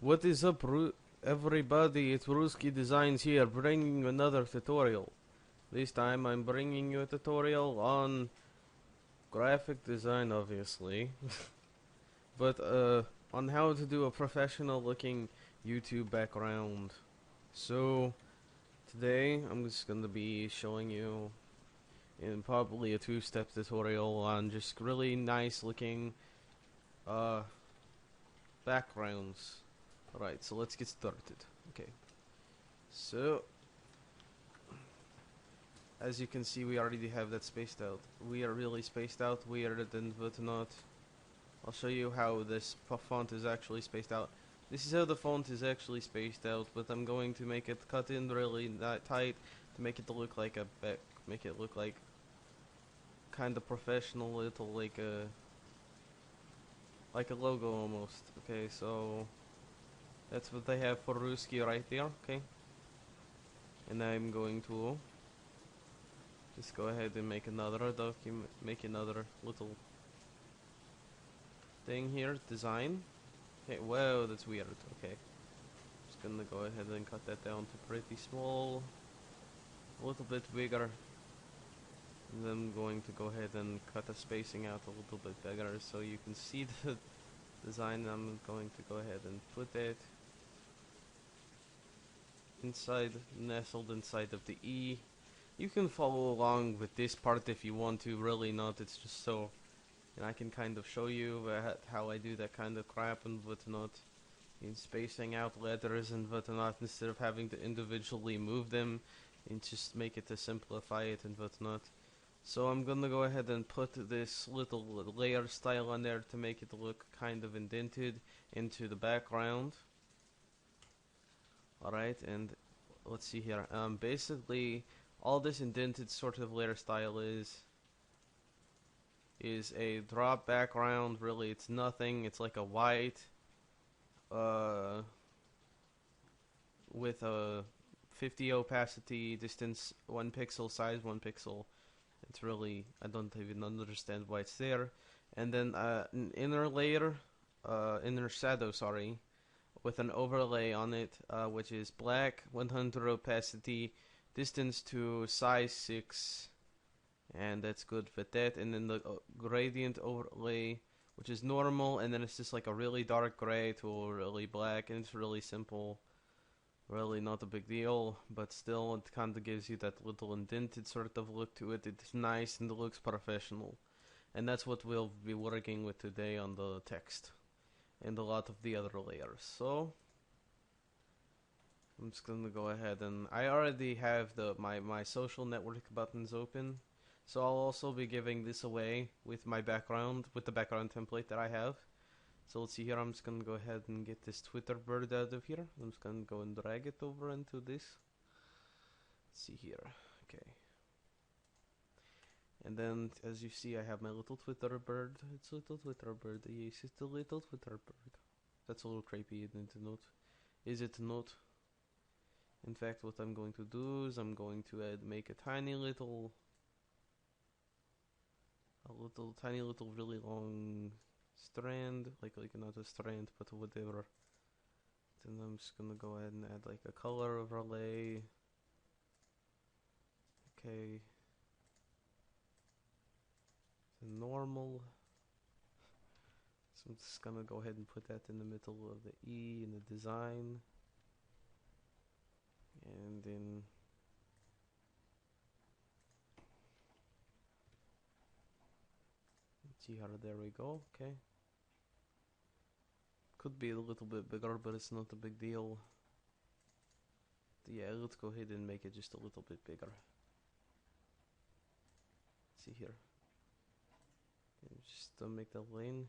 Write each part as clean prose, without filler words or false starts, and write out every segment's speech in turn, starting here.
What is up, everybody? It's Ruski Designs here, bringing another tutorial. This time I'm bringing you a tutorial on graphic design, obviously, but on how to do a professional looking YouTube background. So, today I'm just gonna be showing you in probably a two-step tutorial on just really nice looking uh, backgrounds. Alright, so let's get started. Okay, so as you can see, we already have that spaced out. We are really spaced out, weirder than whatnot. I'll show you how this font is actually spaced out. This is how the font is actually spaced out, but I'm going to make it cut in really tight to make it look like make it look like kind of professional, little like a logo almost. Okay, so that's what they have for Ruski right there. Okay, and I'm going to just go ahead and make another document, make another little thing here, design. Okay, whoa, that's weird. Okay, just gonna go ahead and cut that down to pretty small, a little bit bigger, and then I'm going to go ahead and cut the spacing out a little bit bigger so you can see the design. I'm going to go ahead and put it inside, nestled inside of the E. You can follow along with this part if you want to, really not, it's just so, and I can kind of show you how I do that kind of crap and whatnot. In spacing out letters and whatnot instead of having to individually move them and just make it to simplify it and whatnot. So I'm gonna go ahead and put this little layer style on there to make it look kind of indented into the background. Alright, and let's see here. Basically, all this indented sort of layer style is a drop background. Really, it's nothing. It's like a white uh, with a 50 opacity, distance 1 pixel, size 1 pixel. It's really, I don't even understand why it's there. And then an inner layer, inner shadow, sorry, with an overlay on it, which is black, 100 opacity, distance to size 6, and that's good with that. And then the gradient overlay, which is normal, and then it's just like a really dark gray to a really black, and it's really simple. Really not a big deal, but still it kind of gives you that little indented sort of look to it. It's nice and it looks professional. And that's what we'll be working with today on the text and a lot of the other layers. So I'm just gonna go ahead and I already have my social network buttons open. So I'll also be giving this away with my background, with the background template that I have. So let's see here, I'm just gonna go ahead and get this Twitter bird out of here. I'm just gonna go and drag it over into this. Let's see here, okay. And then, as you see, I have my little Twitter bird. It's a little Twitter bird, yes, it's a little Twitter bird. That's a little creepy, isn't it not? Is it not? In fact, what I'm going to do is I'm going to make a tiny little, tiny little, really long strand, like not a strand, but whatever. Then I'm just gonna go ahead and add like a color overlay. Okay. The normal. So I'm just gonna go ahead and put that in the middle of the E in the design. And then let's see how, there we go, okay. Could be a little bit bigger, but it's not a big deal. Yeah, let's go ahead and make it just a little bit bigger. Let's see here. And just make the lane.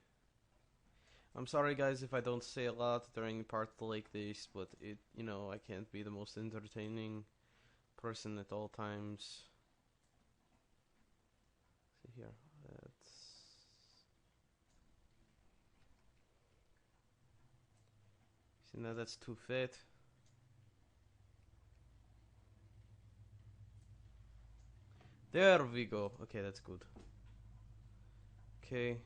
I'm sorry guys if I don't say a lot during parts like this, but it, you know, I can't be the most entertaining person at all times. See here, see now that's too fit. There we go. Okay, that's good. Okay.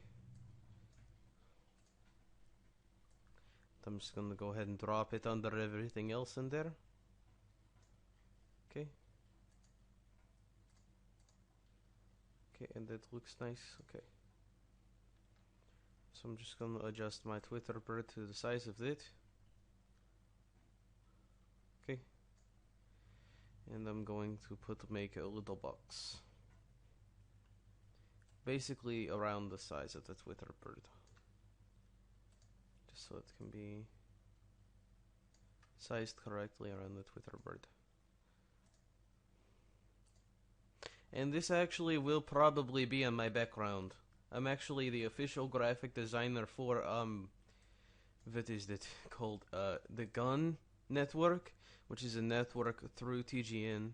I'm just gonna go ahead and drop it under everything else in there. Okay. Okay, and that looks nice. Okay. So I'm just gonna adjust my Twitter bird to the size of it. Okay. And I'm going to make a little box. Basically around the size of the Twitter bird. Just so it can be sized correctly around the Twitter bird. And this actually will probably be on my background. I'm actually the official graphic designer for what is it called? The Gun Network, which is a network through TGN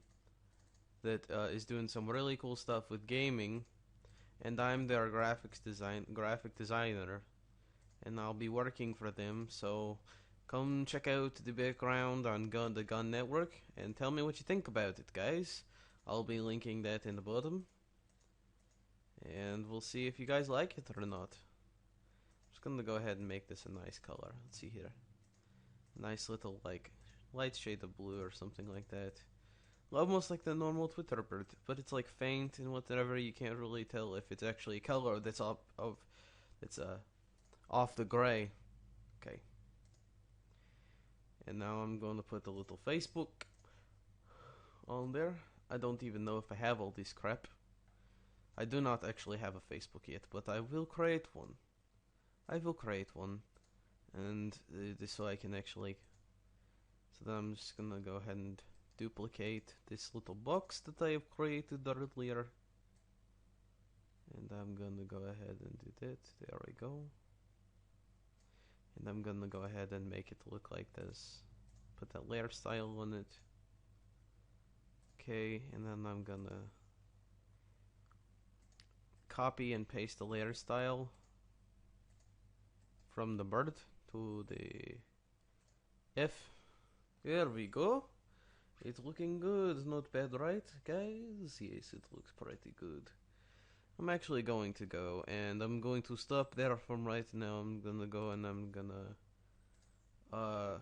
that is doing some really cool stuff with gaming, and I'm their graphic designer, and I'll be working for them. So come check out the background on the Gun Network and tell me what you think about it, guys. I'll be linking that in the bottom, and we'll see if you guys like it or not. I'm just gonna go ahead and make this a nice color. Let's see here. Nice little like light shade of blue or something like that. Almost like the normal Twitter bird, but it's like faint and whatever. You can't really tell if it's actually a color that's off the gray. Okay. And now I'm going to put a little Facebook on there. I don't even know if I have all this crap. I do not actually have a Facebook yet, but I will create one. And so I can actually. So then I'm just gonna go ahead and duplicate this little box that I have created earlier. And I'm gonna go ahead and do that. There we go. And I'm gonna go ahead and make it look like this. Put that layer style on it. Okay, and then I'm gonna copy and paste the layer style from the bird to the F. There we go. It's looking good. Not bad, right, guys? Yes, it looks pretty good. I'm actually going to go, and I'm going to stop there from right now. I'm gonna go and I'm gonna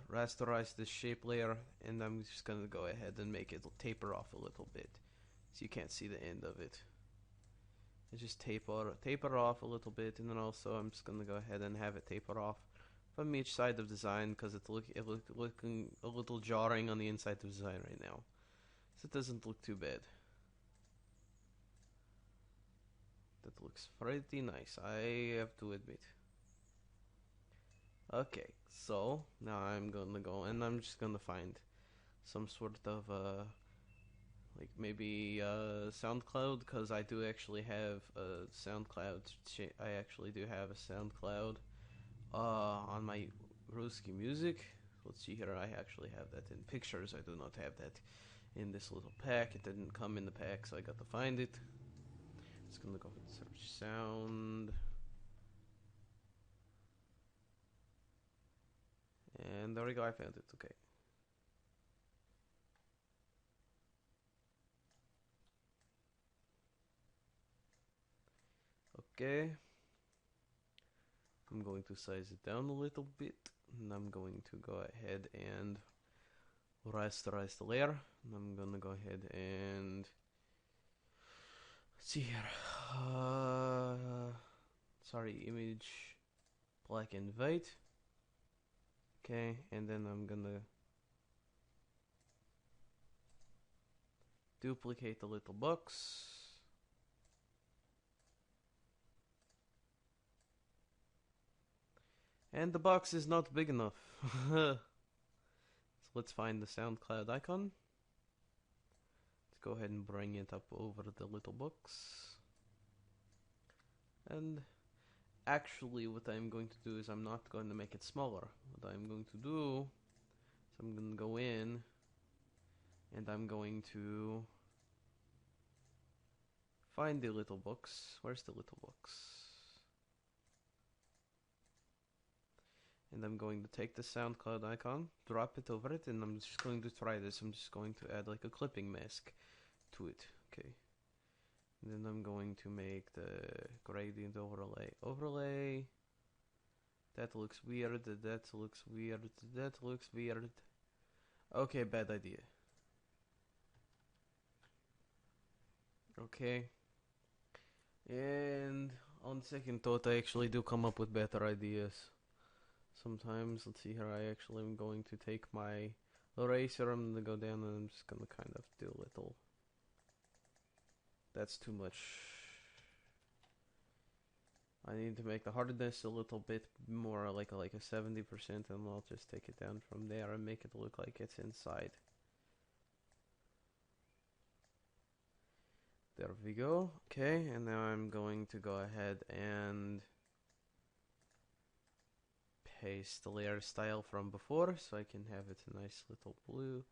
rasterize this shape layer, and I'm just gonna go ahead and make it taper off a little bit, so you can't see the end of it. I just taper off a little bit, and then also I'm just gonna go ahead and have it taper off from each side of the design, because it's looking a little jarring on the inside of the design right now. So it doesn't look too bad. That looks pretty nice, I have to admit. Okay, so now I'm gonna go and I'm just gonna find some sort of like maybe SoundCloud, because I do actually have a SoundCloud. I actually do have a SoundCloud on my Ruski Music. Let's see here. I actually have that in pictures. I do not have that in this little pack. It didn't come in the pack, so I got to find it. Just gonna go and search sound. And there we go, I found it. Okay. Okay. I'm going to size it down a little bit, and I'm going to go ahead and rasterize the layer. And I'm gonna go ahead and let's see here. Sorry, image black and white. Okay, and then I'm gonna duplicate the little box. And the box is not big enough. So let's find the SoundCloud icon. Let's go ahead and bring it up over the little box. And actually what I'm going to do is I'm not going to make it smaller. What I'm going to do is I'm going to go in and I'm going to find the little box. Where's the little box? And I'm going to take the SoundCloud icon, drop it over it, and I'm just going to try this. I'm just going to add like a clipping mask to it. Okay. And then I'm going to make the gradient overlay. That looks weird. That looks weird. That looks weird. Okay, bad idea. Okay. And on second thought, I actually do come up with better ideas. Sometimes, let's see here, I actually am going to take my eraser, I'm gonna go down and I'm just gonna kind of do a little. That's too much. I need to make the hardness a little bit more like a 70%, and I'll just take it down from there and make it look like it's inside. There we go. Okay, and now I'm going to go ahead and paste the layer style from before, so I can have it a nice little blue,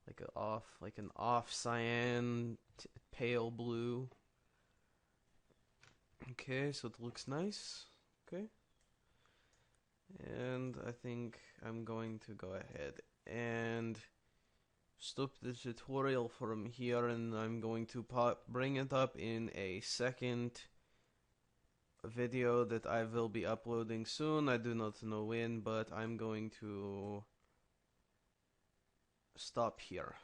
like an off cyan, pale blue. Okay, so it looks nice. Okay. And I think I'm going to go ahead and stop the tutorial from here, and I'm going to bring it up in a second video that I will be uploading soon. I do not know when, but I'm going to stop here.